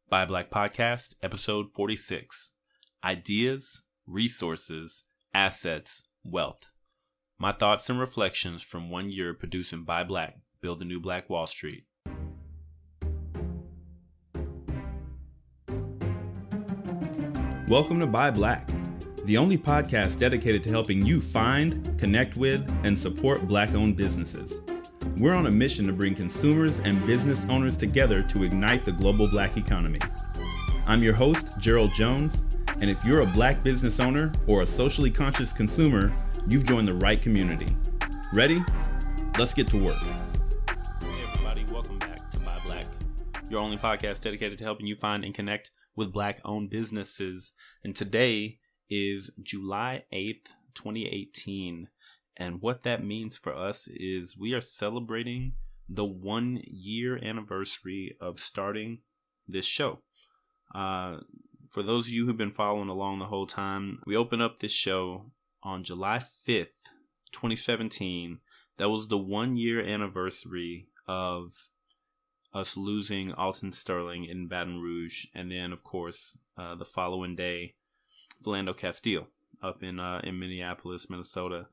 Buy Black Podcast, episode 46. Ideas, resources, assets, wealth. My thoughts and reflections from 1 year producing Buy Black, Build a New Black Wall Street. Welcome to Buy Black, the only podcast dedicated to helping you find, connect with, and support Black-owned businesses. We're on a mission to bring consumers and business owners together to ignite the global Black economy. I'm your host, Gerald Jones, and if you're a Black business owner or a socially conscious consumer, you've joined the right community. Ready? Let's get to work. Hey everybody, welcome back to Buy Black, your only podcast dedicated to helping you find and connect with Black-owned businesses. And today is July 8th, 2018. And what that means for us is we are celebrating the 1 year anniversary of starting this show. For those of you who've been following along the whole time, we opened up this show on July 5th, 2017. That was the 1 year anniversary of us losing Alton Sterling in Baton Rouge. And then, of course, the following day, Philando Castile up in Minneapolis, Minnesota.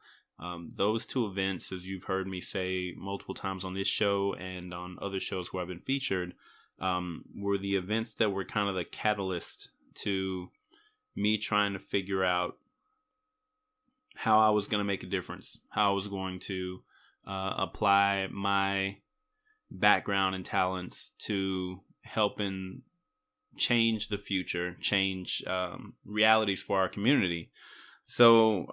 Those two events, as you've heard me say multiple times on this show and on other shows where I've been featured, were the events that were kind of the catalyst to me trying to figure out how I was going to make a difference, how I was going to apply my background and talents to helping change the future, change realities for our community. So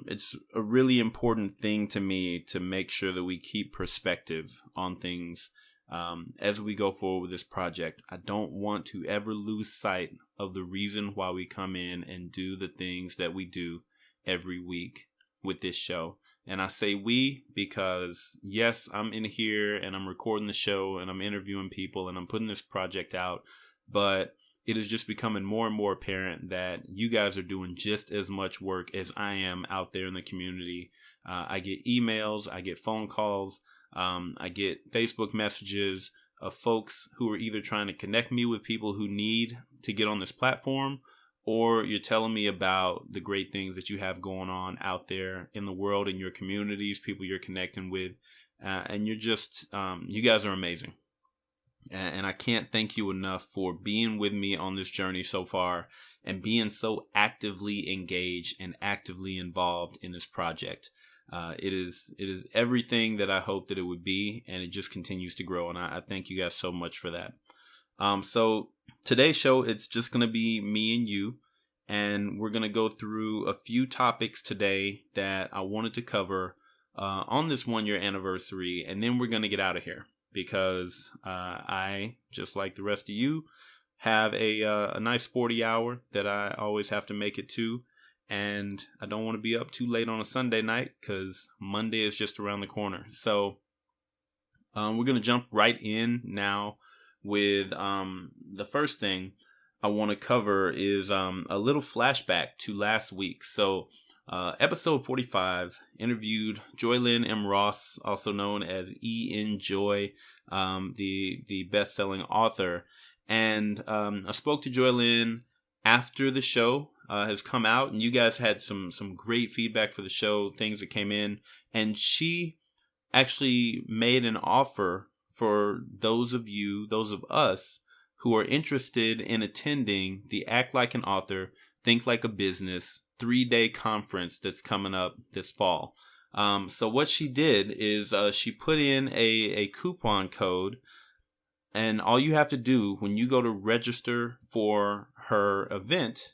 it's a really important thing to me to make sure that we keep perspective on things as we go forward with this project. I don't want to ever lose sight of the reason why we come in and do the things that we do every week with this show. And I say we because, yes, I'm in here and I'm recording the show and I'm interviewing people and I'm putting this project out, but it is just becoming more and more apparent that you guys are doing just as much work as I am out there in the community. I get emails, I get phone calls, I get Facebook messages of folks who are either trying to connect me with people who need to get on this platform, or you're telling me about the great things that you have going on out there in the world, in your communities, people you're connecting with. And you're just, you guys are amazing. And I can't thank you enough for being with me on this journey so far and being so actively engaged and actively involved in this project. It is everything that I hoped that it would be, and it just continues to grow. And I thank you guys so much for that. So today's show, it's just going to be me and you, and we're going to go through a few topics today that I wanted to cover on this 1 year anniversary, and then we're going to get out of here. Because I, just like the rest of you, have a nice 40-hour that I always have to make it to. And I don't want to be up too late on a Sunday night because Monday is just around the corner. So we're going to jump right in now with the first thing I want to cover is a little flashback to last week. So episode 45 interviewed Joylyn M. Ross, also known as E.N. Joy, the best-selling author. And I spoke to Joylyn after the show has come out, and you guys had some great feedback for the show, things that came in. And she actually made an offer for those of us who are interested in attending the Act Like an Author, Think Like a Business 3-day conference that's coming up this fall. So what she did is she put in a coupon code, and all you have to do when you go to register for her event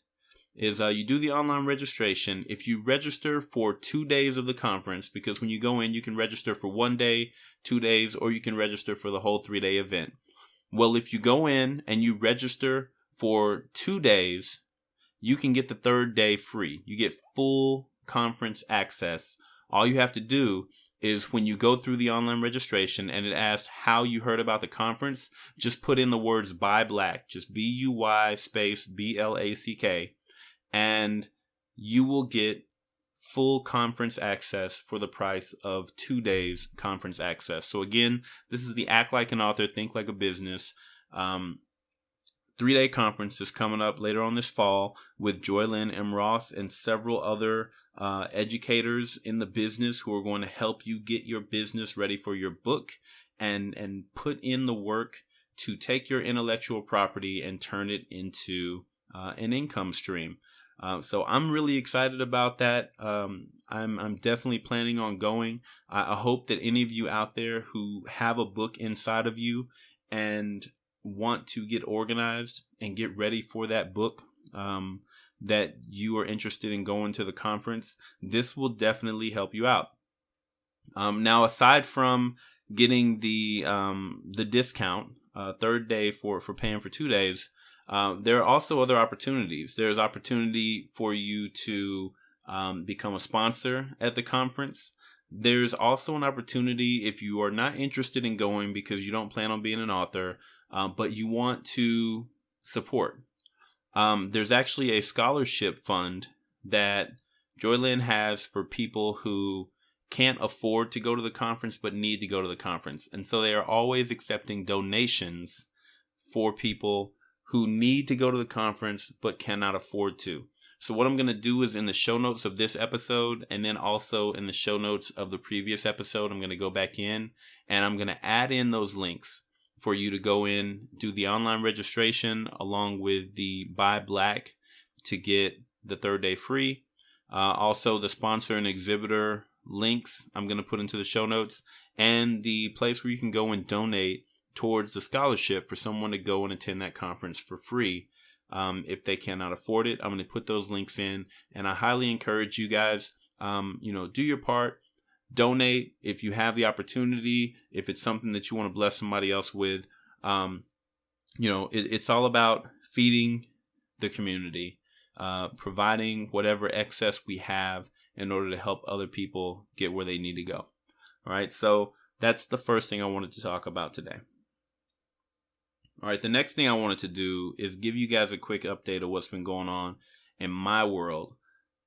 is you do the online registration. If you register for 2 days of the conference, because when you go in, you can register for 1 day, 2 days, or you can register for the whole 3-day event. Well, if you go in and you register for 2 days, you can get the third day free. You get full conference access. All you have to do is when you go through the online registration and it asks how you heard about the conference, just put in the words Buy Black, just BUY space BLACK, and you will get full conference access for the price of 2 days conference access. So again, this is the Act Like an Author, Think Like a Business 3-day conference is coming up later on this fall with Joylyn M. Ross and several other educators in the business who are going to help you get your business ready for your book and put in the work to take your intellectual property and turn it into an income stream. So I'm really excited about that. I'm definitely planning on going. I hope that any of you out there who have a book inside of you and want to get organized and get ready for that book, that you are interested in going to the conference, this will definitely help you out. Now, aside from getting the discount, third day for paying for 2 days, there are also other opportunities. There's opportunity for you to become a sponsor at the conference. There's also an opportunity if you are not interested in going because you don't plan on being an author, but you want to support. There's actually a scholarship fund that Joylyn has for people who can't afford to go to the conference but need to go to the conference. And so they are always accepting donations for people who need to go to the conference but cannot afford to. So what I'm going to do is in the show notes of this episode and then also in the show notes of the previous episode, I'm going to go back in and I'm going to add in those links for you to go in, do the online registration along with the Buy Black to get the 3rd day free. Also the sponsor and exhibitor links I'm going to put into the show notes, and the place where you can go and donate towards the scholarship for someone to go and attend that conference for free. If they cannot afford it, I'm going to put those links in, and I highly encourage you guys, do your part, donate if you have the opportunity, if it's something that you want to bless somebody else with. It's all about feeding the community, providing whatever excess we have in order to help other people get where they need to go. All right, so that's the first thing I wanted to talk about today. All right, the next thing I wanted to do is give you guys a quick update of what's been going on in my world.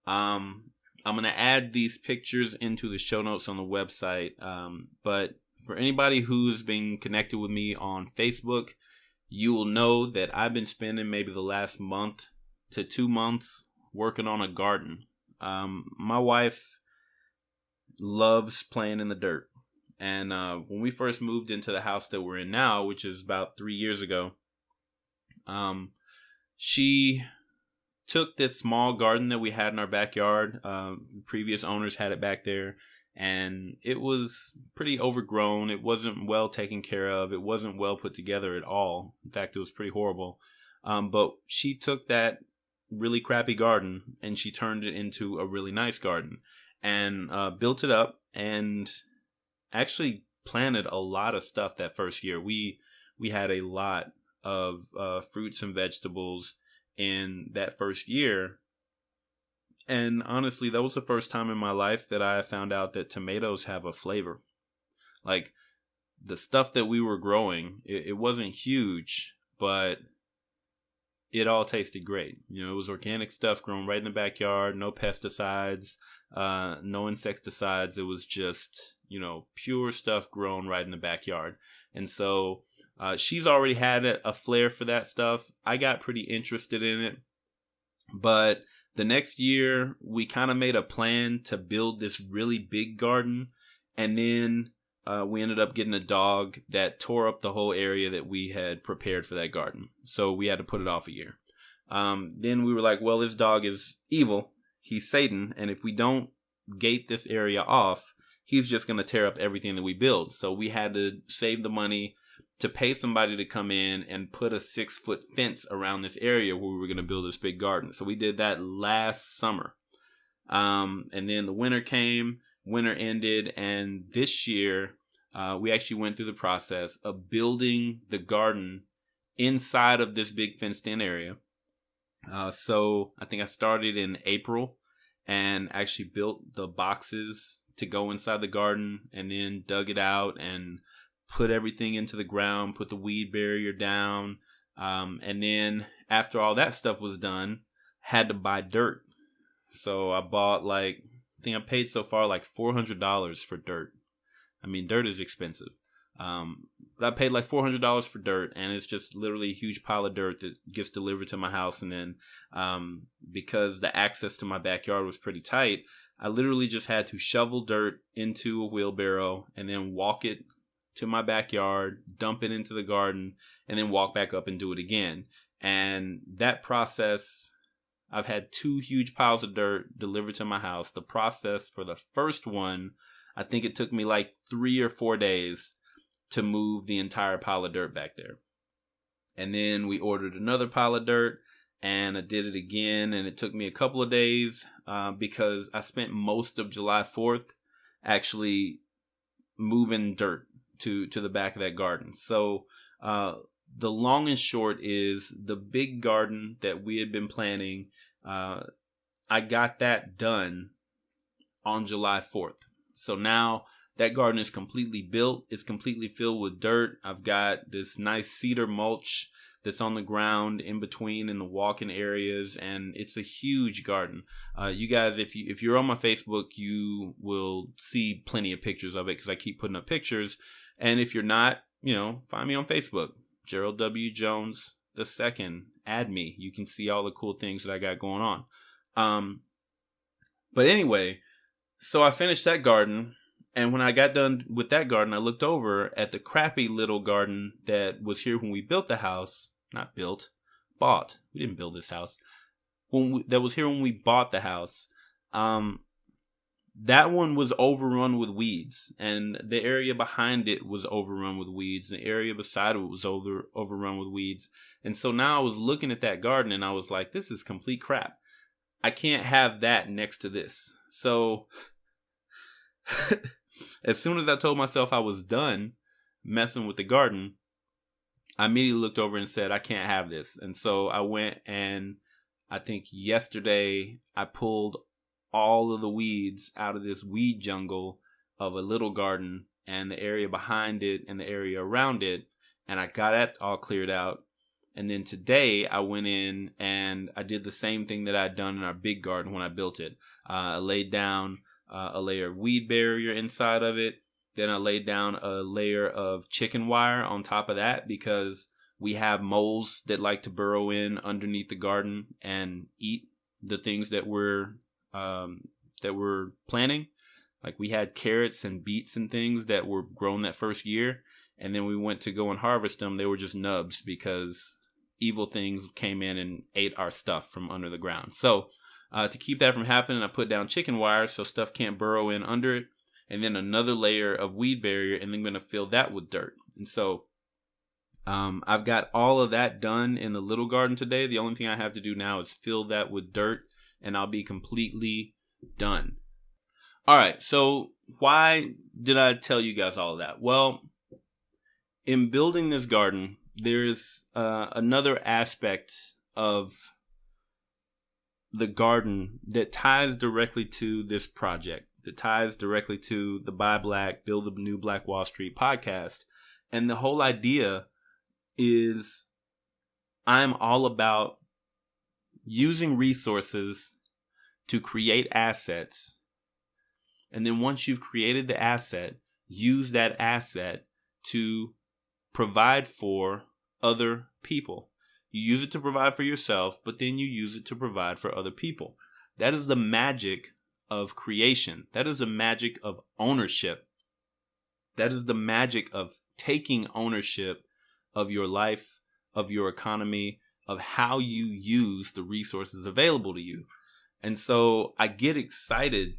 I'm going to add these pictures into the show notes on the website, but for anybody who's been connected with me on Facebook, you will know that I've been spending maybe the last month to 2 months working on a garden. My wife loves playing in the dirt. And when we first moved into the house that we're in now, which is about 3 years ago, she took this small garden that we had in our backyard. Previous owners had it back there, and it was pretty overgrown. It wasn't well taken care of. It wasn't well put together at all. In fact, it was pretty horrible. But she took that really crappy garden and she turned it into a really nice garden and built it up and actually planted a lot of stuff that first year. We had a lot of fruits and vegetables in that first year. And honestly, that was the first time in my life that I found out that tomatoes have a flavor. Like the stuff that we were growing, it wasn't huge, but it all tasted great. It was organic stuff grown right in the backyard, no pesticides, no insecticides. It was just, pure stuff grown right in the backyard. And so she's already had a flair for that stuff. I got pretty interested in it. But the next year, we kind of made a plan to build this really big garden. And then we ended up getting a dog that tore up the whole area that we had prepared for that garden. So we had to put it off a year. Then we were like, well, this dog is evil. He's Satan. And if we don't gate this area off, he's just going to tear up everything that we build. So we had to save the money to pay somebody to come in and put a 6-foot fence around this area where we were going to build this big garden. So we did that last summer. And then the winter came, winter ended, and this year we actually went through the process of building the garden inside of this big fenced-in area. So I think I started in April and actually built the boxes to go inside the garden and then dug it out and put everything into the ground, put the weed barrier down. And then after all that stuff was done, had to buy dirt. So I bought I think I paid so far like $400 for dirt. I mean, dirt is expensive. But I paid like $400 for dirt, and it's just literally a huge pile of dirt that gets delivered to my house. And then because the access to my backyard was pretty tight, I literally just had to shovel dirt into a wheelbarrow and then walk it to my backyard, dump it into the garden, and then walk back up and do it again. And that process, I've had 2 huge piles of dirt delivered to my house. The process for the first one, I think it took me like 3 or 4 days to move the entire pile of dirt back there. And then we ordered another pile of dirt, and I did it again, and it took me a couple of days because I spent most of July 4th actually moving dirt to the back of that garden. So the long and short is the big garden that we had been planning, I got that done on July 4th. So now that garden is completely built. It's completely filled with dirt. I've got this nice cedar mulch that's on the ground in between in the walking areas, and it's a huge garden. You guys, if you're on my Facebook, you will see plenty of pictures of it because I keep putting up pictures. And if you're not, find me on Facebook, Gerald W. Jones II. Add me. You can see all the cool things that I got going on. But anyway, so I finished that garden. And when I got done with that garden, I looked over at the crappy little garden that was here when we built the house. Not built, bought. We didn't build this house. That was here when we bought the house. That one was overrun with weeds. And the area behind it was overrun with weeds. The area beside it was overrun with weeds. And so now I was looking at that garden and I was like, this is complete crap. I can't have that next to this. So as soon as I told myself I was done messing with the garden, I immediately looked over and said, I can't have this. And so I went, and I think yesterday I pulled all of the weeds out of this weed jungle of a little garden and the area behind it and the area around it. And I got that all cleared out. And then today I went in and I did the same thing that I'd done in our big garden when I built it. I laid down a layer of weed barrier inside of it. Then I laid down a layer of chicken wire on top of that because we have moles that like to burrow in underneath the garden and eat the things that we're planting. Like we had carrots and beets and things that were grown that first year. And then we went to go and harvest them. They were just nubs because evil things came in and ate our stuff from under the ground. So to keep that from happening, I put down chicken wire so stuff can't burrow in under it. And then another layer of weed barrier, and then I'm going to fill that with dirt. And so I've got all of that done in the little garden today. The only thing I have to do now is fill that with dirt, and I'll be completely done. All right, so why did I tell you guys all of that? Well, in building this garden, there's another aspect of the garden that ties directly to this project, that ties directly to the Buy Black, Build a New Black Wall Street podcast. And the whole idea is I'm all about using resources to create assets. And then once you've created the asset, use that asset to provide for other people. You use it to provide for yourself, but then you use it to provide for other people. That is the magic of creation. That is the magic of ownership. That is the magic of taking ownership of your life, of your economy, of how you use the resources available to you. And so I get excited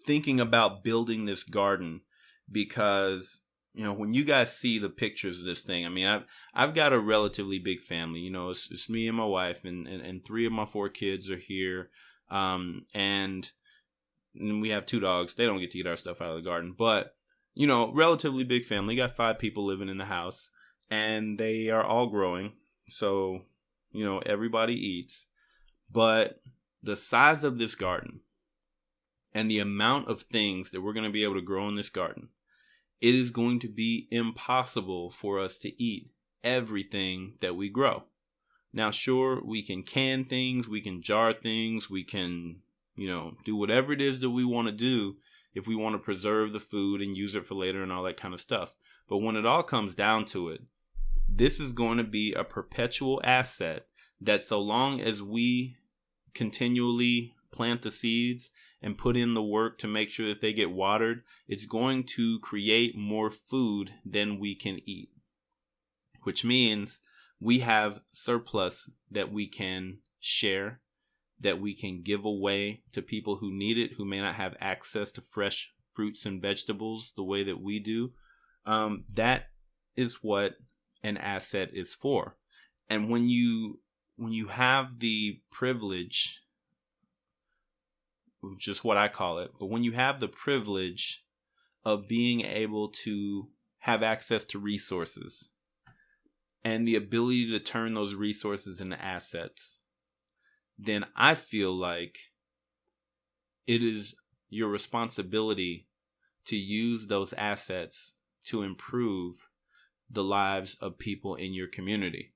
thinking about building this garden because, when you guys see the pictures of this thing, I mean, I've got a relatively big family. It's me and my wife, and 3 of my 4 kids are here. And we have 2 dogs. They don't get to eat our stuff out of the garden, but relatively big family. Got 5 people living in the house, and they are all growing. So, everybody eats. But the size of this garden and the amount of things that we're going to be able to grow in this garden, it is going to be impossible for us to eat everything that we grow. Now, sure, we can can things, we can jar things, we can, do whatever it is that we want to do if we want to preserve the food and use it for later and all that kind of stuff. But when it all comes down to it, this is going to be a perpetual asset that so long as we continually plant the seeds and put in the work to make sure that they get watered, it's going to create more food than we can eat, which means we have surplus that we can share, that we can give away to people who need it, who may not have access to fresh fruits and vegetables the way that we do. That is what an asset is for. And when you have the privilege, just what I call it, but when you have the privilege of being able to have access to resources and the ability to turn those resources into assets, then I feel like it is your responsibility to use those assets to improve the lives of people in your community.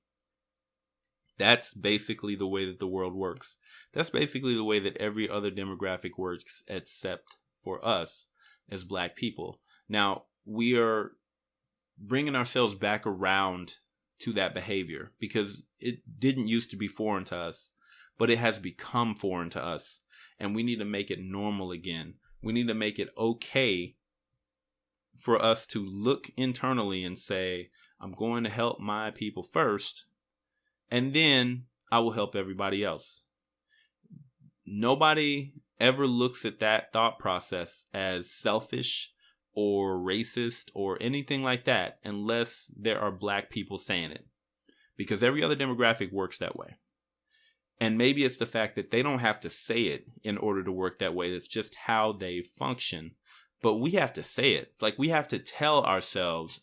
That's basically the way that the world works. That's basically the way that every other demographic works, except for us as Black people. Now, we are bringing ourselves back around to that behavior because it didn't used to be foreign to us, but it has become foreign to us. And we need to make it normal again. We need to make it okay for us to look internally and say, I'm going to help my people first, and then I will help everybody else. Nobody ever looks at that thought process as selfish or racist or anything like that unless there are Black people saying it. Because every other demographic works that way. And maybe it's the fact that they don't have to say it in order to work that way. That's just how they function. But we have to say it. It's like we have to tell ourselves,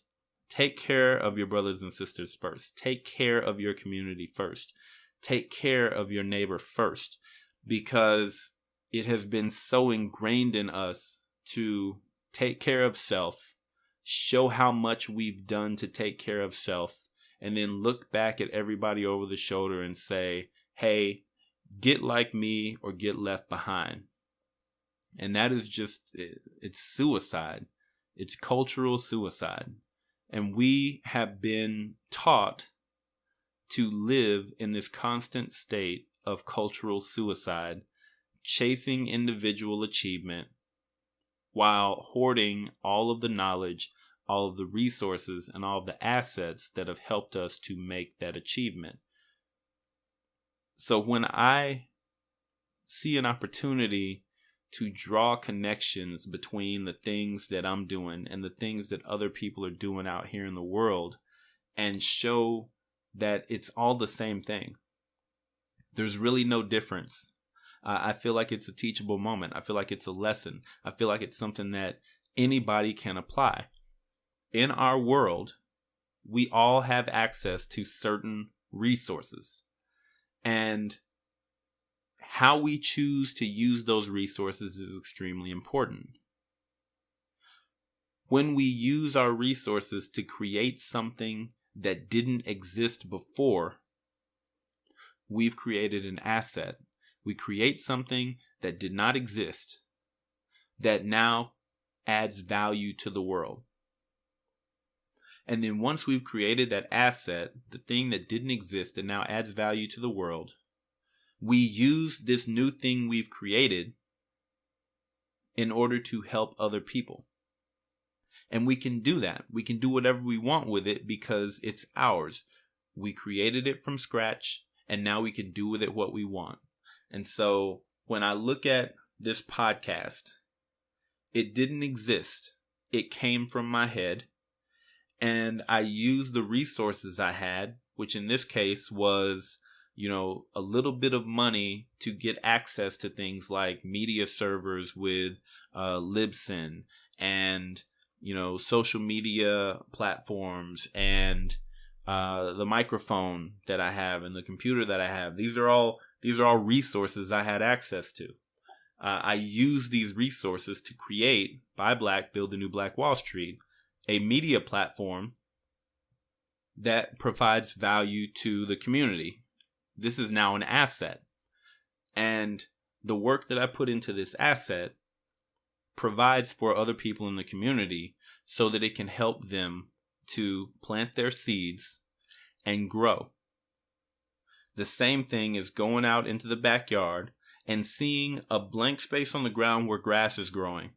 take care of your brothers and sisters first. Take care of your community first. Take care of your neighbor first. Because it has been so ingrained in us to take care of self, show how much we've done to take care of self, and then look back at everybody over the shoulder and say, hey, get like me or get left behind. And that is just, it's suicide. It's cultural suicide. And we have been taught to live in this constant state of cultural suicide, chasing individual achievement while hoarding all of the knowledge, all of the resources, and all of the assets that have helped us to make that achievement. So when I see an opportunity to draw connections between the things that I'm doing and the things that other people are doing out here in the world and show that it's all the same thing, there's really no difference. I feel like it's a teachable moment. I feel like it's a lesson. I feel like it's something that anybody can apply. In our world, we all have access to certain resources. And how we choose to use those resources is extremely important. When we use our resources to create something that didn't exist before, we've created an asset. We create something that did not exist that now adds value to the world. And then once we've created that asset, the thing that didn't exist that now adds value to the world, we use this new thing we've created in order to help other people. And we can do that. We can do whatever we want with it because it's ours. We created it from scratch, and now we can do with it what we want. And so when I look at this podcast, it didn't exist. It came from my head. And I used the resources I had, which in this case was, a little bit of money to get access to things like media servers with Libsyn and, social media platforms and the microphone that I have and the computer that I have. These are all resources I had access to. I use these resources to create, Buy Black, Build the New Black Wall Street, a media platform that provides value to the community. This is now an asset. And the work that I put into this asset provides for other people in the community so that it can help them to plant their seeds and grow. The same thing is going out into the backyard and seeing a blank space on the ground where grass is growing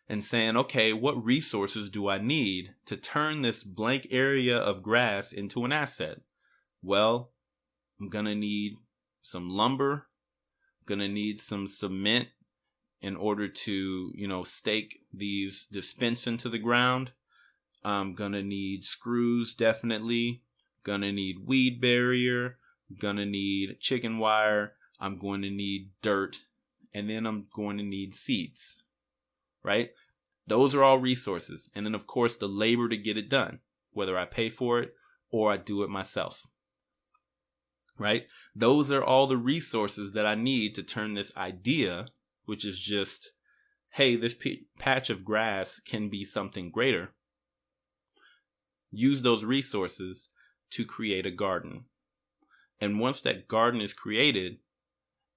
and saying, okay, what resources do I need to turn this blank area of grass into an asset? Well, I'm going to need some lumber, I'm going to need some cement in order to, stake this fence into the ground. I'm going to need screws, definitely. Going to need weed barrier. Going to need chicken wire. I'm going to need dirt. And then I'm going to need seeds. Right? Those are all resources. And then, of course, the labor to get it done, whether I pay for it or I do it myself. Right? Those are all the resources that I need to turn this idea, which is just, hey, this patch of grass can be something greater. Use those resources to create a garden. And once that garden is created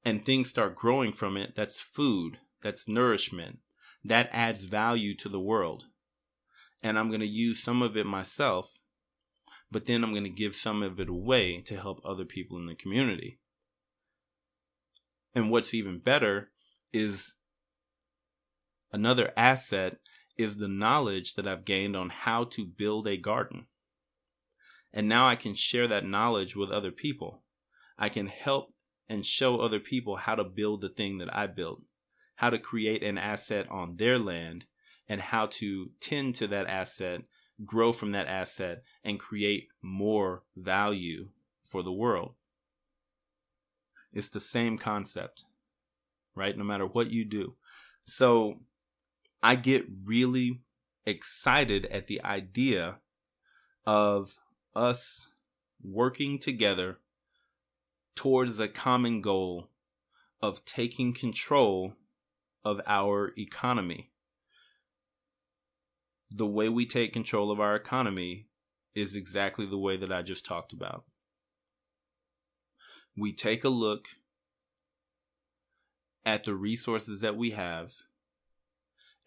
and things start growing from it, that's food, that's nourishment, that adds value to the world. And I'm going to use some of it myself, but then I'm going to give some of it away to help other people in the community. And what's even better is another asset is the knowledge that I've gained on how to build a garden. And now I can share that knowledge with other people. I can help and show other people how to build the thing that I built, how to create an asset on their land, and how to tend to that asset, grow from that asset, and create more value for the world. It's the same concept, right? No matter what you do. So I get really excited at the idea of us working together towards a common goal of taking control of our economy. The way we take control of our economy is exactly the way that I just talked about. We take a look at the resources that we have,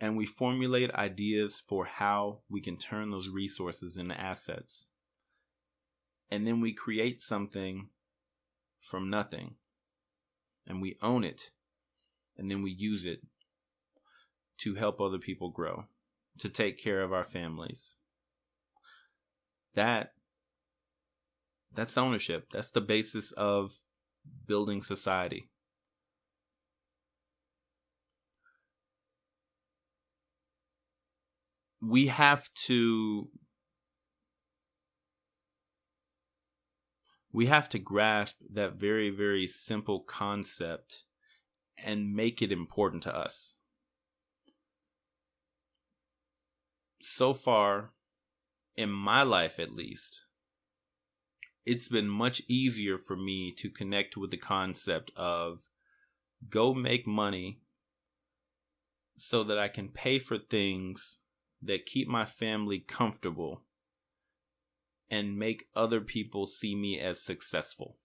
and we formulate ideas for how we can turn those resources into assets. And then we create something from nothing, and we own it, and then we use it to help other people grow, to take care of our families. That's ownership. That's the basis of building society. We have to grasp that very, very simple concept and make it important to us. So far, in my life at least, it's been much easier for me to connect with the concept of go make money so that I can pay for things that keep my family comfortable and make other people see me as successful.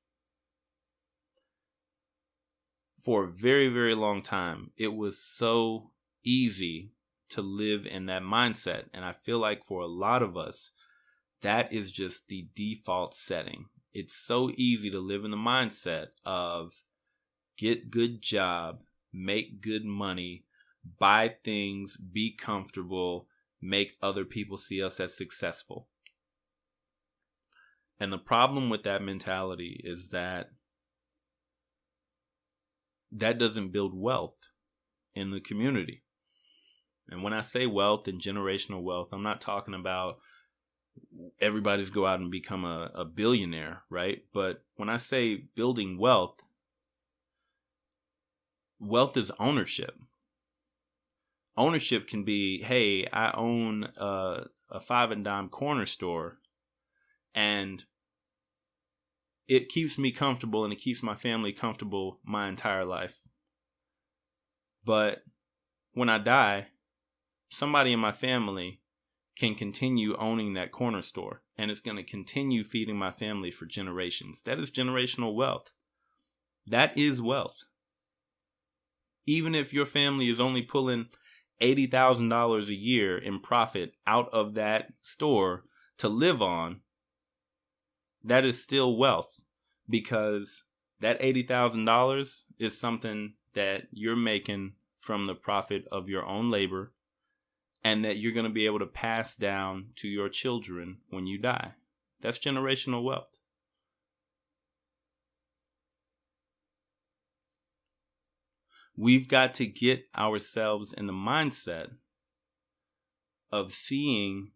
For a very, very long time, it was so easy to live in that mindset. And I feel like for a lot of us, that is just the default setting. It's so easy to live in the mindset of get good job, make good money, buy things, be comfortable, make other people see us as successful. And the problem with that mentality is that doesn't build wealth in the community. And when I say wealth and generational wealth, I'm not talking about everybody's go out and become a billionaire, right? But when I say building wealth is ownership. Ownership can be, hey, I own a 5 and dime corner store, and it keeps me comfortable and it keeps my family comfortable my entire life. But when I die, somebody in my family can continue owning that corner store, and it's going to continue feeding my family for generations. That is generational wealth. That is wealth. Even if your family is only pulling $80,000 a year in profit out of that store to live on, that is still wealth, because that $80,000 is something that you're making from the profit of your own labor, and that you're going to be able to pass down to your children when you die. That's generational wealth. We've got to get ourselves in the mindset of seeing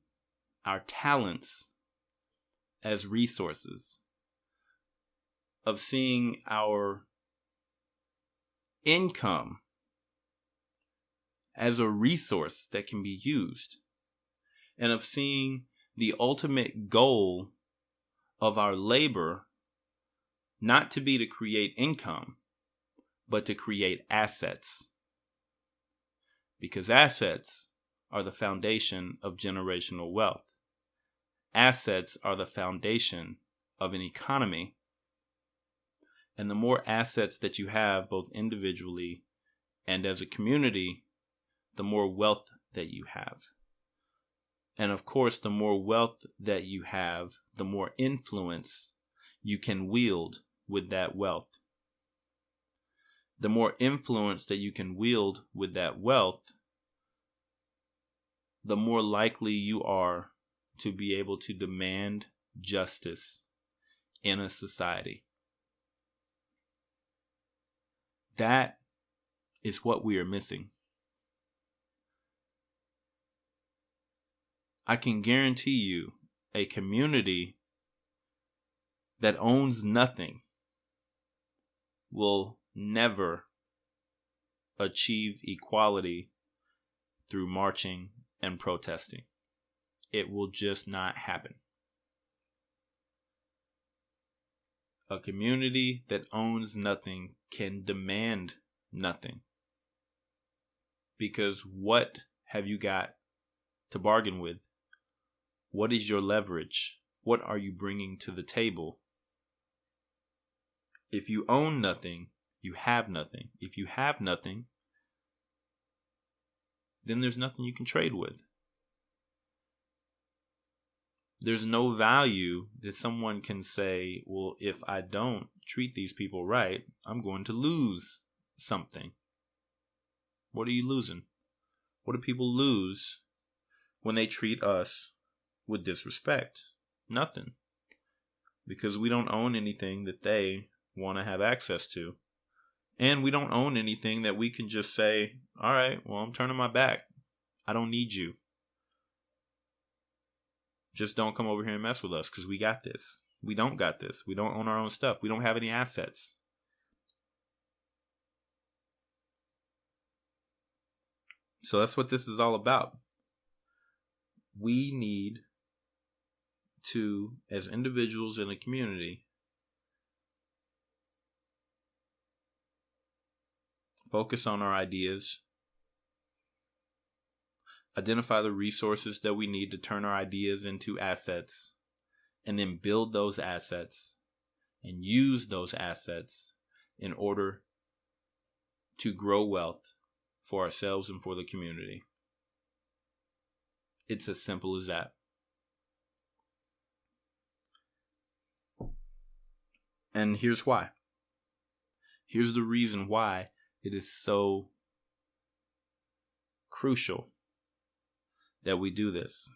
our talents as resources, of seeing our income as a resource that can be used, and of seeing the ultimate goal of our labor not to be to create income, but to create assets. Because assets are the foundation of generational wealth. Assets are the foundation of an economy. And the more assets that you have, both individually and as a community, the more wealth that you have. And of course, the more wealth that you have, the more influence you can wield with that wealth. The more influence that you can wield with that wealth, the more likely you are to be able to demand justice in a society. That is what we are missing. I can guarantee you a community that owns nothing will never achieve equality through marching and protesting. It will just not happen. A community that owns nothing can demand nothing. Because what have you got to bargain with? What is your leverage? What are you bringing to the table? If you own nothing, you have nothing. If you have nothing, then there's nothing you can trade with. There's no value that someone can say, well, if I don't treat these people right, I'm going to lose something. What are you losing? What do people lose when they treat us with disrespect? Nothing. Because we don't own anything that they want to have access to. And we don't own anything that we can just say, all right, well, I'm turning my back. I don't need you. Just don't come over here and mess with us because we got this. We don't got this. We don't own our own stuff. We don't have any assets. So that's what this is all about. We need to, as individuals in a community, focus on our ideas, identify the resources that we need to turn our ideas into assets, and then build those assets and use those assets in order to grow wealth for ourselves and for the community. It's as simple as that. And here's why. Here's the reason why it is so crucial that we do this.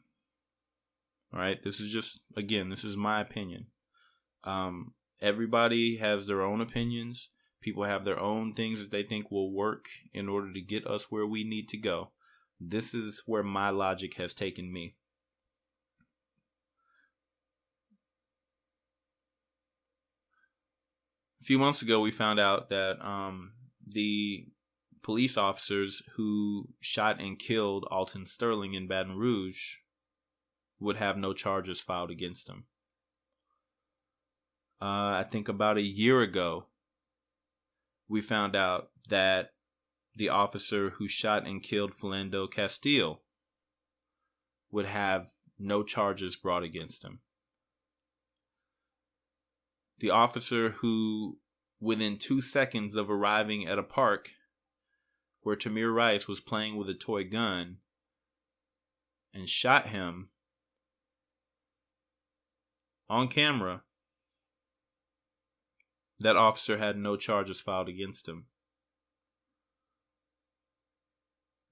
All right. This is just, again, this is my opinion. Everybody has their own opinions. People have their own things that they think will work in order to get us where we need to go. This is where my logic has taken me. A few months ago, we found out that the police officers who shot and killed Alton Sterling in Baton Rouge would have no charges filed against them. I think about a year ago, we found out that the officer who shot and killed Philando Castile would have no charges brought against him. The officer who, within 2 seconds of arriving at a park, where Tamir Rice was playing with a toy gun and shot him on camera, that officer had no charges filed against him.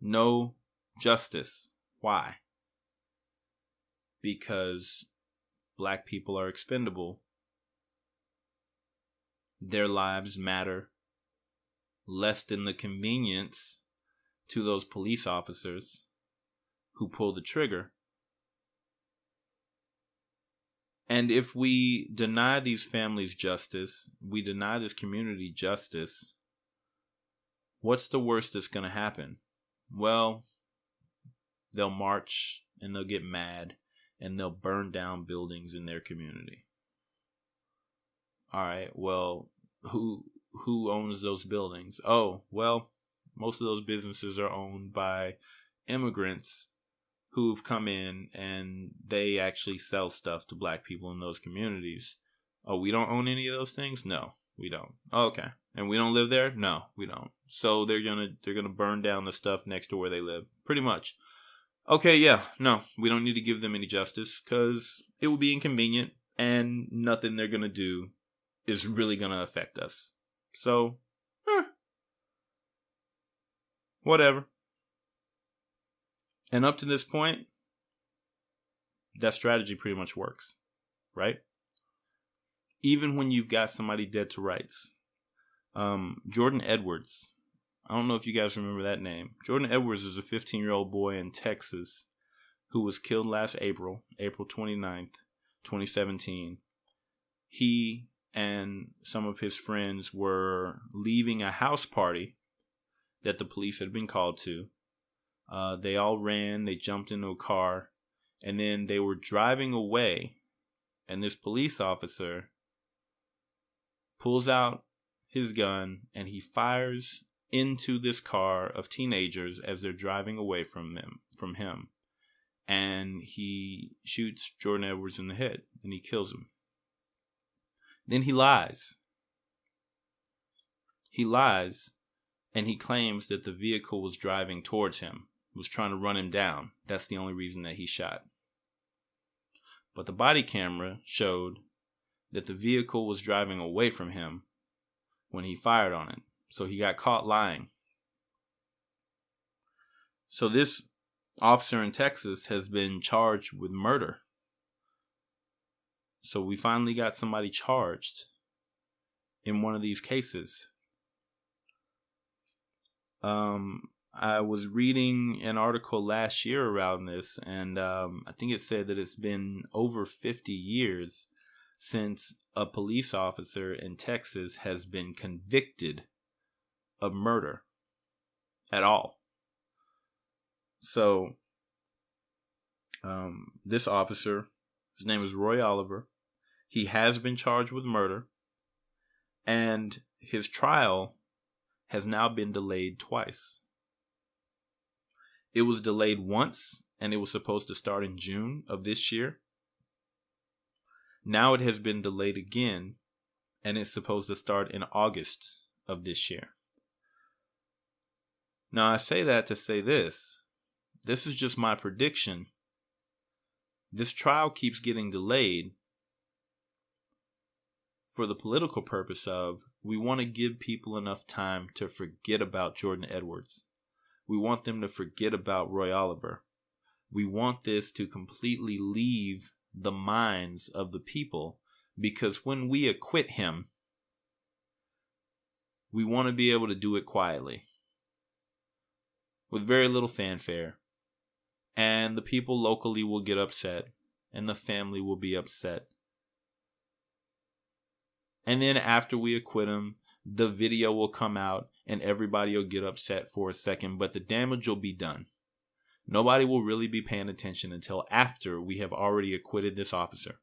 No justice. Why? Because black people are expendable. Their lives matter less than the convenience to those police officers who pull the trigger. And if we deny these families justice, we deny this community justice, what's the worst that's going to happen? Well, they'll march and they'll get mad and they'll burn down buildings in their community. All right, well, who owns those buildings? Oh, well, most of those businesses are owned by immigrants who've come in and they actually sell stuff to black people in those communities. Oh, we don't own any of those things? No, we don't. Oh, okay. And we don't live there? No, we don't. So they're gonna burn down the stuff next to where they live. Pretty much. Okay, yeah, no, we don't need to give them any justice because it would be inconvenient and nothing they're gonna do is really gonna affect us. So, whatever. And up to this point, that strategy pretty much works, right? Even when you've got somebody dead to rights. Jordan Edwards. I don't know if you guys remember that name. Jordan Edwards is a 15-year-old boy in Texas who was killed last April 29th, 2017. He and some of his friends were leaving a house party that the police had been called to. They all ran, they jumped into a car, and then they were driving away, and this police officer pulls out his gun and he fires into this car of teenagers as they're driving away from him. And he shoots Jordan Edwards in the head and he kills him. Then he lies. He lies and he claims that the vehicle was driving towards him, was trying to run him down. That's the only reason that he shot. But the body camera showed that the vehicle was driving away from him when he fired on it. So he got caught lying. So this officer in Texas has been charged with murder. So we finally got somebody charged in one of these cases. I was reading an article last year around this, and I think it said that it's been over 50 years since a police officer in Texas has been convicted of murder at all. So, this officer, his name is Roy Oliver. He has been charged with murder, and his trial has now been delayed twice. It was delayed once, and it was supposed to start in June of this year. Now it has been delayed again, and it's supposed to start in August of this year. Now, I say that to say this. This is just my prediction. This trial keeps getting delayed for the political purpose of we want to give people enough time to forget about Jordan Edwards. We want them to forget about Roy Oliver. We want this to completely leave the minds of the people, because when we acquit him, we want to be able to do it quietly with very little fanfare, and the people locally will get upset and the family will be upset. And then after we acquit him, the video will come out and everybody will get upset for a second, but the damage will be done. Nobody will really be paying attention until after we have already acquitted this officer.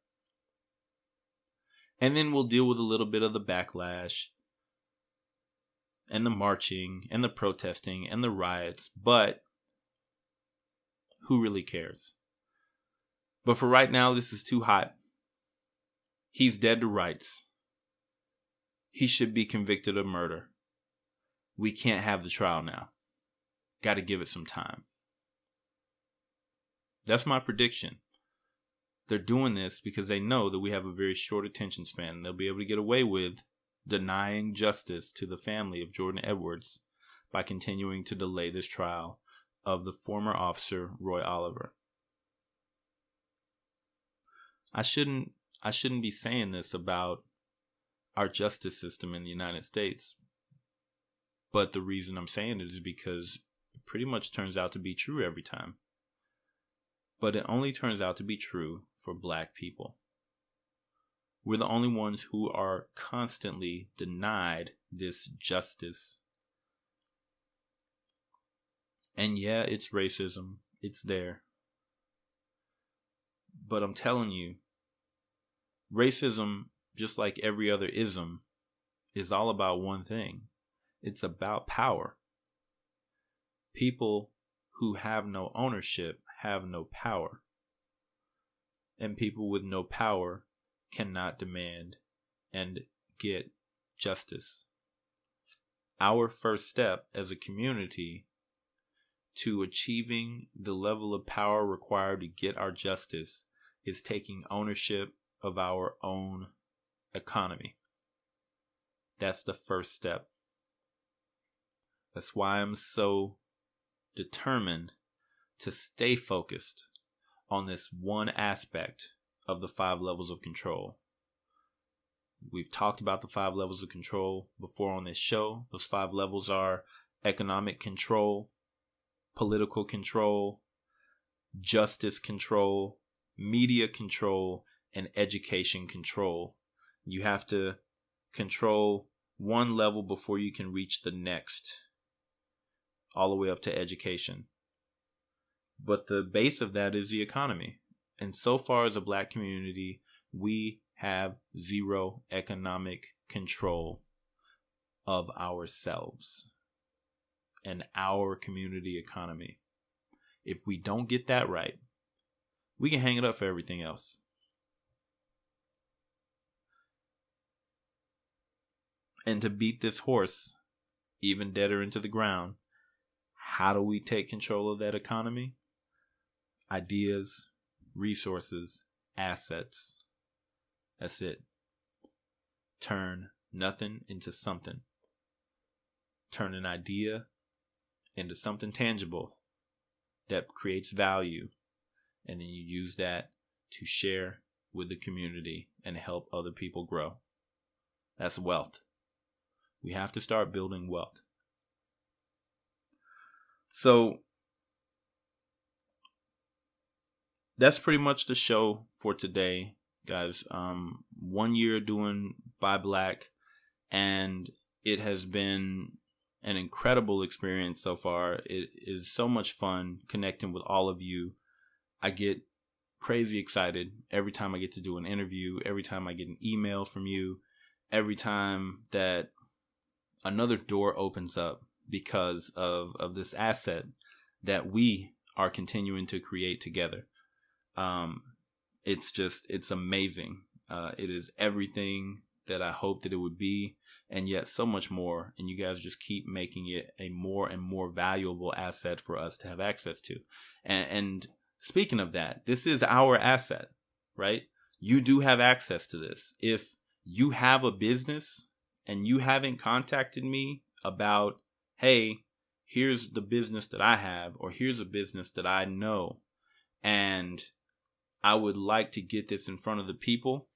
And then we'll deal with a little bit of the backlash and the marching and the protesting and the riots, but who really cares? But for right now, this is too hot. He's dead to rights. He should be convicted of murder. We can't have the trial now. got to give it some time. That's my prediction. They're doing this because they know that we have a very short attention span. They'll be able to get away with denying justice to the family of Jordan Edwards by continuing to delay this trial of the former officer, Roy Oliver. I shouldn't be saying this about our justice system in the United States, but the reason I'm saying it is because it pretty much turns out to be true every time. But it only turns out to be true for Black people. We're the only ones who are constantly denied this justice. And yeah, it's racism. It's there. But I'm telling you, racism, just like every other ism, is all about one thing. It's about power. People who have no ownership have no power. And people with no power cannot demand and get justice. Our first step as a community to achieving the level of power required to get our justice is taking ownership of our own economy. That's the first step. That's why I'm so determined to stay focused on this one aspect of the 5 levels of control. We've talked about the 5 levels of control before on this show. Those 5 levels are economic control, political control, justice control, media control, and education control. You have to control one level before you can reach the next, all the way up to education. But the base of that is the economy. And so far as a Black community, we have zero economic control of ourselves and our community economy. If we don't get that right, we can hang it up for everything else. And to beat this horse even deader into the ground, how do we take control of that economy? Ideas, resources, assets. That's it. Turn nothing into something. Turn an idea into something tangible that creates value. And then you use that to share with the community and help other people grow. That's wealth. We have to start building wealth. So that's pretty much the show for today, guys. 1 year doing Buy Black, and it has been an incredible experience so far. It is so much fun connecting with all of you. I get crazy excited every time I get to do an interview, every time I get an email from you, every time that another door opens up because of this asset that we are continuing to create together. It's amazing. It is everything that I hoped that it would be, and yet so much more. And you guys just keep making it a more and more valuable asset for us to have access to. And speaking of that, this is our asset, right? You do have access to this. If you have a business and you haven't contacted me about, hey, here's the business that I have, or here's a business that I know, and I would like to get this in front of the people,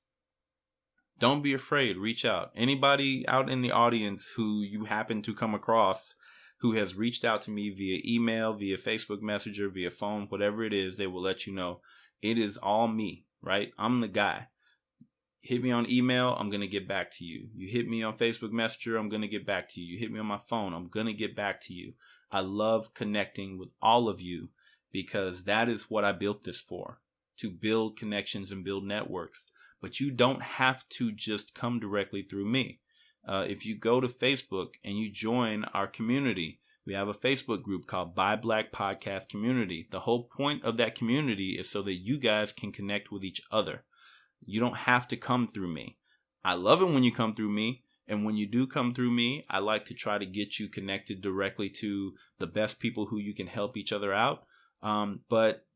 don't be afraid. Reach out. Anybody out in the audience who you happen to come across who has reached out to me via email, via Facebook Messenger, via phone, whatever it is, they will let you know. It is all me, right? I'm the guy. Hit me on email, I'm going to get back to you. You hit me on Facebook Messenger, I'm going to get back to you. You hit me on my phone, I'm going to get back to you. I love connecting with all of you because that is what I built this for, to build connections and build networks. But you don't have to just come directly through me. If you go to Facebook and you join our community, we have a Facebook group called Buy Black Podcast Community. The whole point of that community is so that you guys can connect with each other. You don't have to come through me. I love it when you come through me And when you do come through me, I like to try to get you connected directly to the best people who you can help each other out. But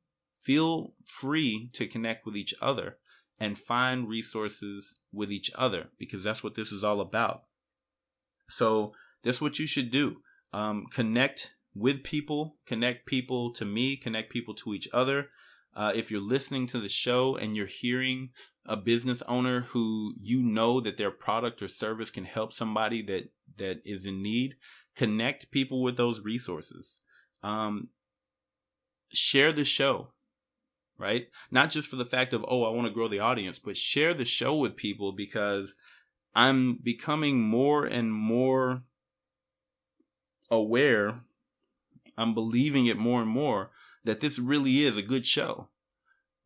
feel free to connect with each other and find resources with each other, because that's what this is all about. So that's what you should do. Connect with people, connect people to me, connect people to each other. If you're listening to the show and you're hearing a business owner who you know that their product or service can help somebody that is in need, connect people with those resources. Share the show, right? Not just for the fact of, I want to grow the audience, but share the show with people, because I'm becoming more and more aware. I'm believing it more and more that this really is a good show,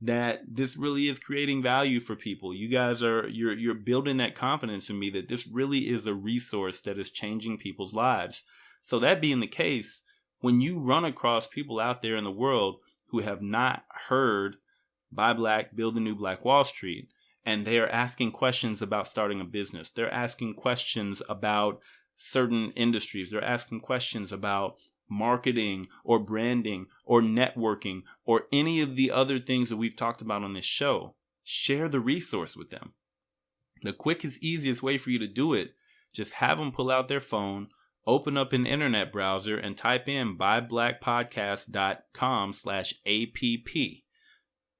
that this really is creating value for people. You guys you're building that confidence in me that this really is a resource that is changing people's lives. So that being the case, when you run across people out there in the world who have not heard Buy Black, Build the New Black Wall Street, and they are asking questions about starting a business, they're asking questions about certain industries, they're asking questions about marketing or branding or networking or any of the other things that we've talked about on this show, share the resource with them. The quickest, easiest way for you to do it, just have them pull out their phone, open up an internet browser, and type in buyblackpodcast.com/app.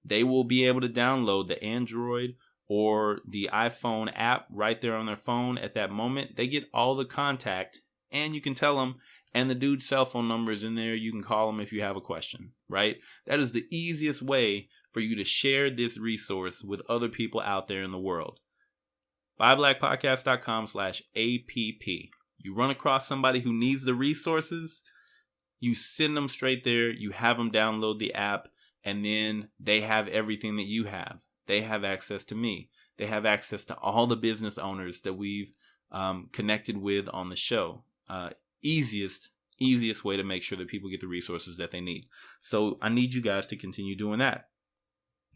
They will be able to download the Android or the iPhone app right there on their phone at that moment. They get all the contact, and you can tell them, and the dude's cell phone number is in there. You can call him if you have a question, right? That is the easiest way for you to share this resource with other people out there in the world. buyblackpodcast.com/app. You run across somebody who needs the resources, you send them straight there, you have them download the app, and then they have everything that you have. They have access to me. They have access to all the business owners that we've connected with on the show. Easiest way to make sure that people get the resources that they need. So I need you guys to continue doing that.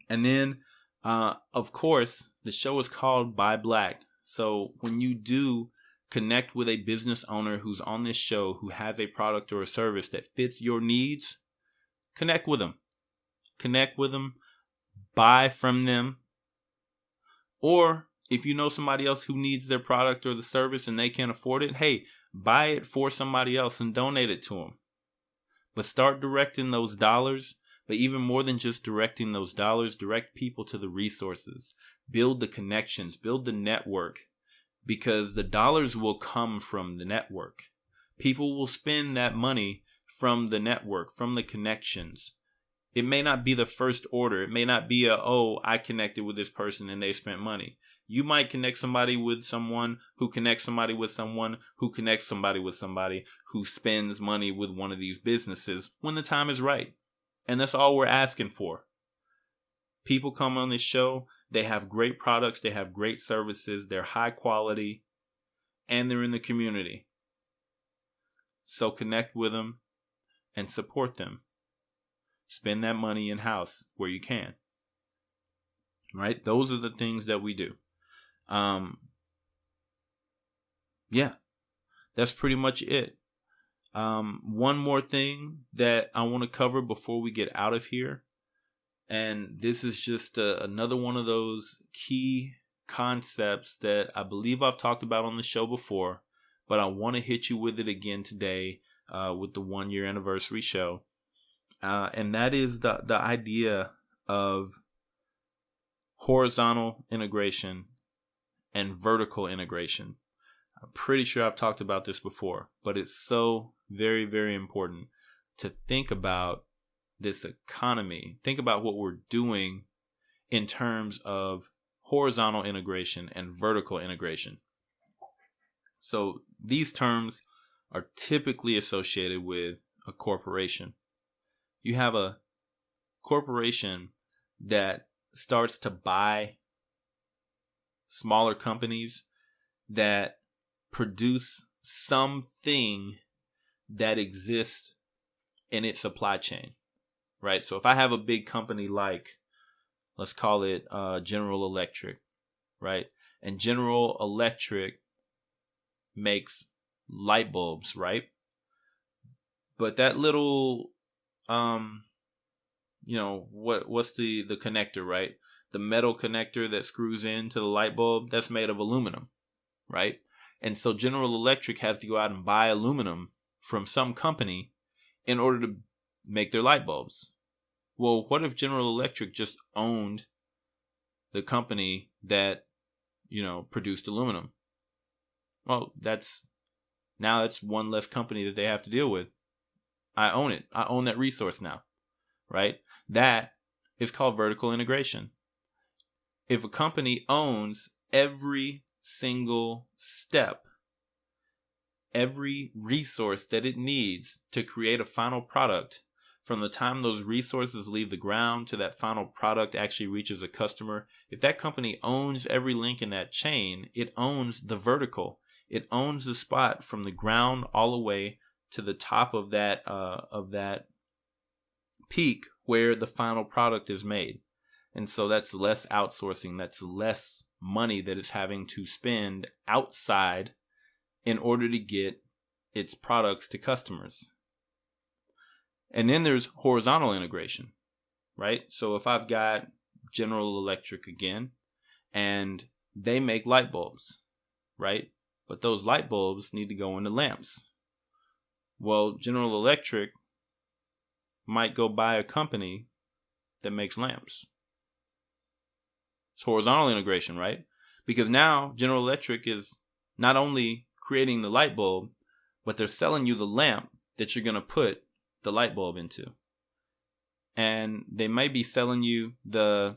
And then, of course, the show is called Buy Black. So when you do connect with a business owner who's on this show, who has a product or a service that fits your needs, connect with them. Connect with them. Buy from them. Or if you know somebody else who needs their product or the service and they can't afford it, hey, buy it for somebody else and donate it to them. But start directing those dollars. But even more than just directing those dollars, direct people to the resources. Build the connections. Build the network. Because the dollars will come from the network. People will spend that money from the network, from the connections. It may not be the first order. It may not be I connected with this person and they spent money. You might connect somebody with someone who connects somebody with someone who connects somebody with somebody who spends money with one of these businesses when the time is right. And that's all we're asking for. People come on this show. They have great products. They have great services. They're high quality. And they're in the community. So connect with them and support them. Spend that money in-house where you can. Right? Those are the things that we do. That's pretty much it. One more thing that I want to cover before we get out of here. And this is just another one of those key concepts that I believe I've talked about on the show before, but I want to hit you with it again today with the 1-year anniversary show. And that is the idea of horizontal integration and vertical integration. I'm pretty sure I've talked about this before, but it's so very, very important to think about this economy. Think about what we're doing in terms of horizontal integration and vertical integration. So these terms are typically associated with a corporation. You have a corporation that starts to buy smaller companies that produce something that exists in its supply chain, right? So if I have a big company like, let's call it General Electric, right? And General Electric makes light bulbs, right? But that little, what's the connector, right? The metal connector that screws into the light bulb, that's made of aluminum, right? And so General Electric has to go out and buy aluminum from some company in order to make their light bulbs. Well, what if General Electric just owned the company that, produced aluminum? Well, that's one less company that they have to deal with. I own it. I own that resource now, right? That is called vertical integration. If a company owns every single step, every resource that it needs to create a final product, from the time those resources leave the ground to that final product actually reaches a customer, if that company owns every link in that chain, it owns the vertical. It owns the spot from the ground all the way to the top of that peak where the final product is made. And so that's less outsourcing. That's less money that it's having to spend outside in order to get its products to customers. And then there's horizontal integration, right? So if I've got General Electric again, and they make light bulbs, right? But those light bulbs need to go into lamps. Well, General Electric might go buy a company that makes lamps. It's horizontal integration, right? Because now General Electric is not only creating the light bulb, but they're selling you the lamp that you're going to put the light bulb into. And they might be selling you the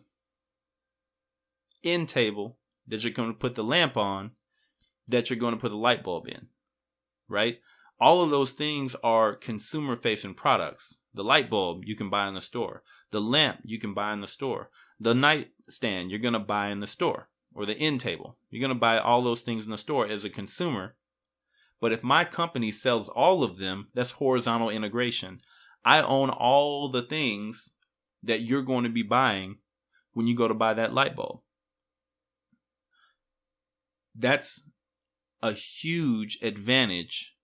end table that you're going to put the lamp on, that you're going to put the light bulb in, right? All of those things are consumer-facing products. The light bulb you can buy in the store. The lamp you can buy in the store. The nightstand you're going to buy in the store. Or the end table. You're going to buy all those things in the store as a consumer. But if my company sells all of them, that's horizontal integration. I own all the things that you're going to be buying when you go to buy that light bulb. That's a huge advantage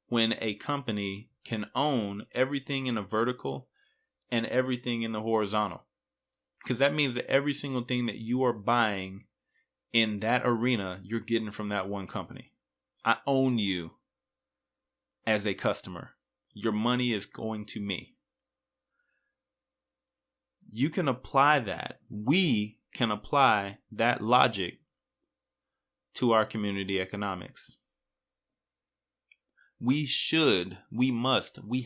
when a company can own everything in a vertical and everything in the horizontal. Because that means that every single thing that you are buying in that arena, you're getting from that one company. I own you as a customer. Your money is going to me. You can apply that. We can apply that logic to our community economics. We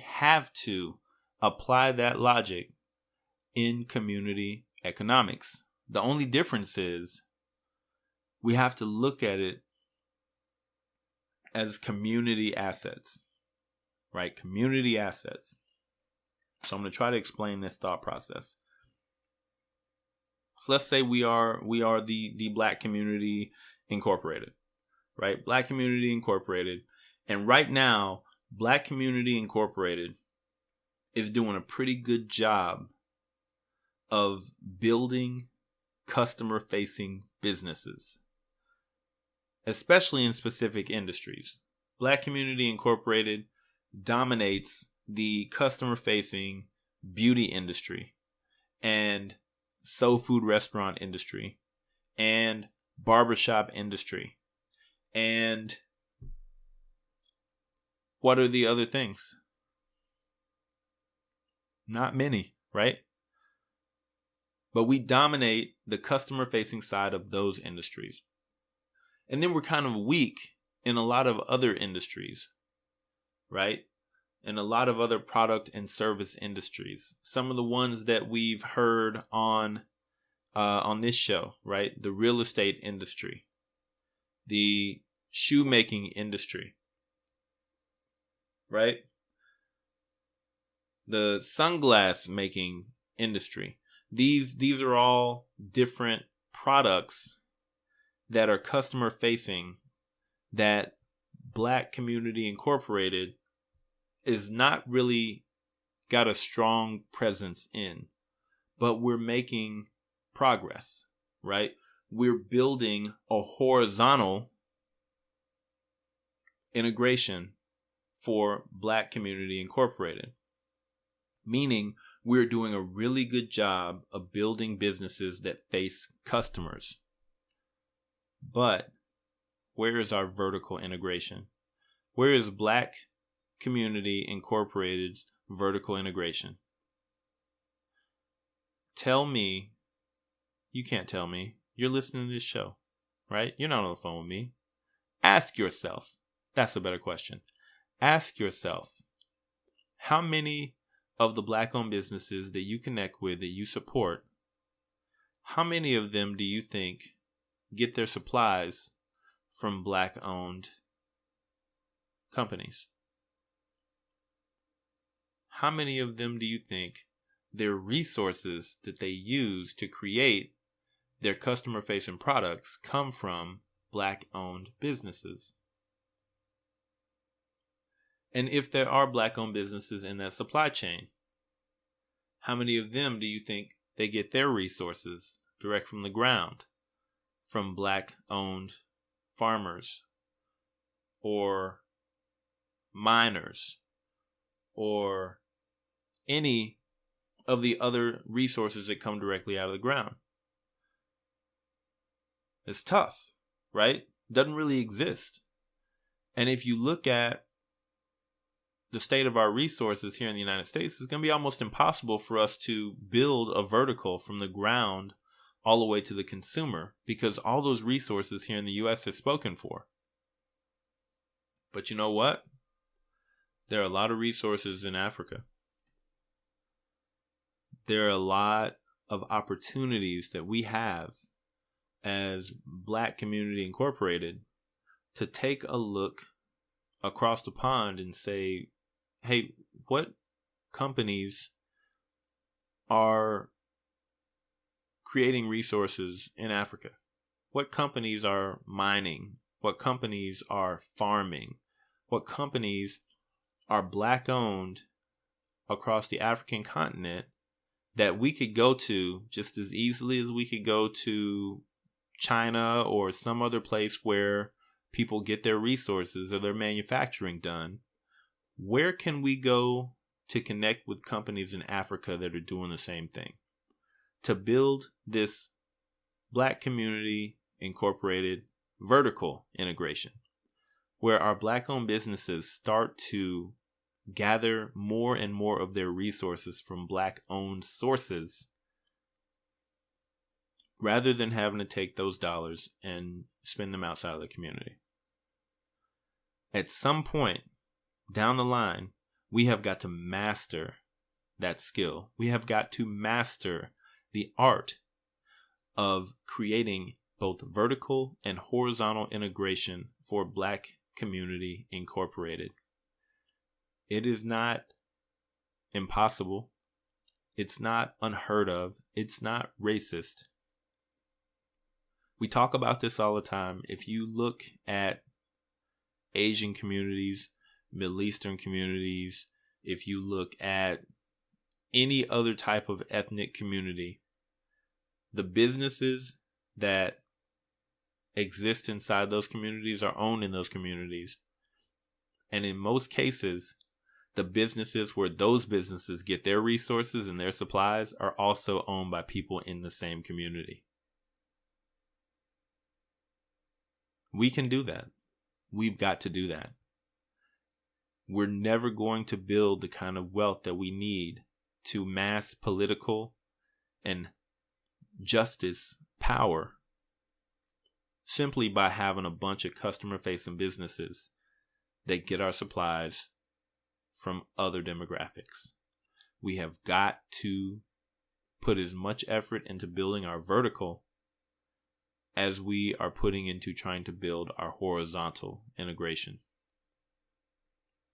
have to apply that logic in community economics. The only difference is we have to look at it as community assets, right? Community assets. So I'm going to try to explain this thought process. So let's say we are the Black Community Incorporated, right? Black Community Incorporated. And right now, Black Community Incorporated is doing a pretty good job of building customer-facing businesses, especially in specific industries. Black Community Incorporated dominates the customer-facing beauty industry and soul food restaurant industry and barbershop industry. And what are the other things? Not many, right? But we dominate the customer-facing side of those industries. And then we're kind of weak in a lot of other industries, right? And a lot of other product and service industries. Some of the ones that we've heard on this show, right? The real estate industry, the shoemaking industry, right? The sunglass making industry. These are all different products that are customer facing that Black Community Incorporated is not really got a strong presence in, but we're making progress, right? We're building a horizontal integration for Black Community Incorporated. Meaning we're doing a really good job of building businesses that face customers. But where is our vertical integration? Where is Black Community Incorporated's vertical integration? Tell me. You can't tell me. You're listening to this show, right? You're not on the phone with me. Ask yourself. That's a better question. Ask yourself, how many of the Black-owned businesses that you connect with, that you support, how many of them do you think get their supplies from Black-owned companies? How many of them do you think their resources that they use to create their customer-facing products come from Black-owned businesses? And if there are Black-owned businesses in that supply chain, how many of them do you think they get their resources direct from the ground, from Black-owned farmers or miners or any of the other resources that come directly out of the ground? It's tough, right? Doesn't really exist. And if you look at the state of our resources here in the United States, it's going to be almost impossible for us to build a vertical from the ground all the way to the consumer, because all those resources here in the U.S. are spoken for. But you know what? There are a lot of resources in Africa. There are a lot of opportunities that we have as Black Community Incorporated to take a look across the pond and say, hey, what companies are creating resources in Africa? What companies are mining? What companies are farming? What companies are Black owned across the African continent that we could go to just as easily as we could go to China or some other place where people get their resources or their manufacturing done? Where can we go to connect with companies in Africa that are doing the same thing? To build this Black Community Incorporated vertical integration, where our Black-owned businesses start to gather more and more of their resources from Black-owned sources, rather than having to take those dollars and spend them outside of the community. At some point down the line, we have got to master that skill. We have got to master the art of creating both vertical and horizontal integration for Black Community Incorporated. It is not impossible. It's not unheard of. It's not racist. We talk about this all the time. If you look at Asian communities, Middle Eastern communities, if you look at any other type of ethnic community, the businesses that exist inside those communities are owned in those communities. And in most cases, the businesses where those businesses get their resources and their supplies are also owned by people in the same community. We can do that. We've got to do that. We're never going to build the kind of wealth that we need to mass political and justice power simply by having a bunch of customer-facing businesses that get our supplies from other demographics. We have got to put as much effort into building our vertical as we are putting into trying to build our horizontal integration.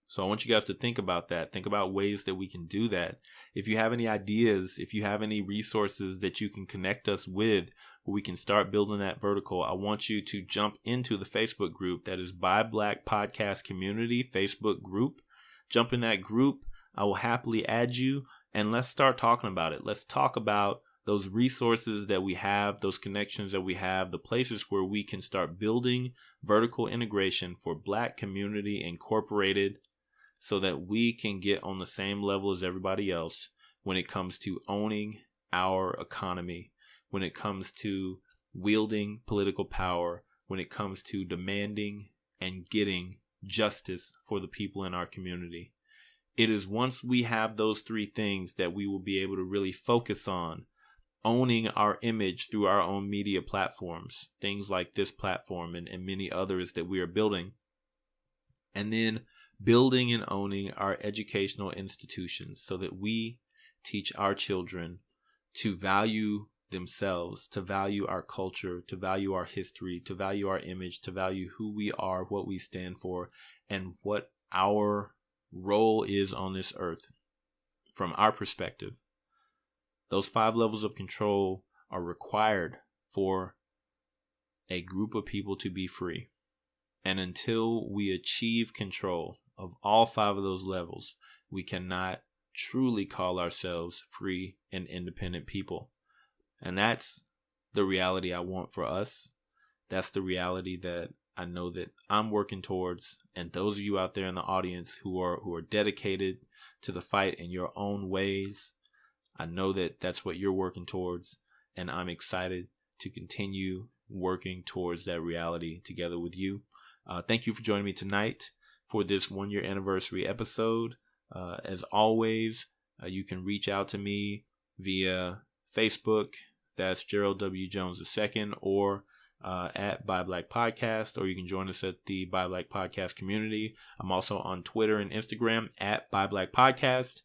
So I want you guys to think about that. Think about ways that we can do that. If you have any ideas, if you have any resources that you can connect us with, where we can start building that vertical, I want you to jump into the Facebook group. That is Buy Black Podcast Community Facebook group. Jump in that group. I will happily add you, and let's start talking about it. Let's talk about those resources that we have, those connections that we have, the places where we can start building vertical integration for Black Community Incorporated so that we can get on the same level as everybody else when it comes to owning our economy, when it comes to wielding political power, when it comes to demanding and getting justice for the people in our community. It is once we have those three things that we will be able to really focus on owning our image through our own media platforms, things like this platform and many others that we are building, and then building and owning our educational institutions so that we teach our children to value themselves, to value our culture, to value our history, to value our image, to value who we are, what we stand for, and what our role is on this earth. From our perspective, those 5 levels of control are required for a group of people to be free. And until we achieve control of all 5 of those levels, we cannot truly call ourselves free and independent people. And that's the reality I want for us. That's the reality that I know that I'm working towards. And those of you out there in the audience who are dedicated to the fight in your own ways, I know that that's what you're working towards. And I'm excited to continue working towards that reality together with you. Thank you for joining me tonight for this 1-year anniversary episode. As always, you can reach out to me via Facebook. That's Gerald W. Jones II, or at Buy Black Podcast, or you can join us at the Buy Black Podcast community. I'm also on Twitter and Instagram at Buy Black Podcast.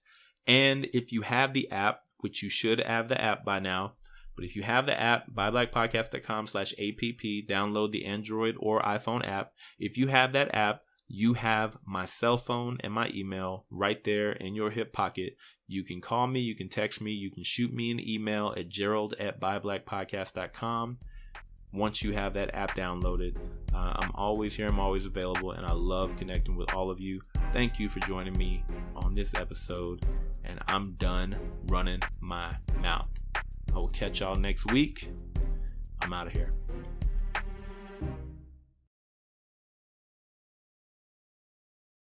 And if you have the app, which you should have the app by now, but if you have the app, buyblackpodcast.com/app, download the Android or iPhone app. If you have that app, you have my cell phone and my email right there in your hip pocket. You can call me, you can text me, you can shoot me an email at gerald@buyblackpodcast.com. Once you have that app downloaded, I'm always here, I'm always available, and I love connecting with all of you. Thank you for joining me on this episode, and I'm done running my mouth. I will catch y'all next week. I'm out of here.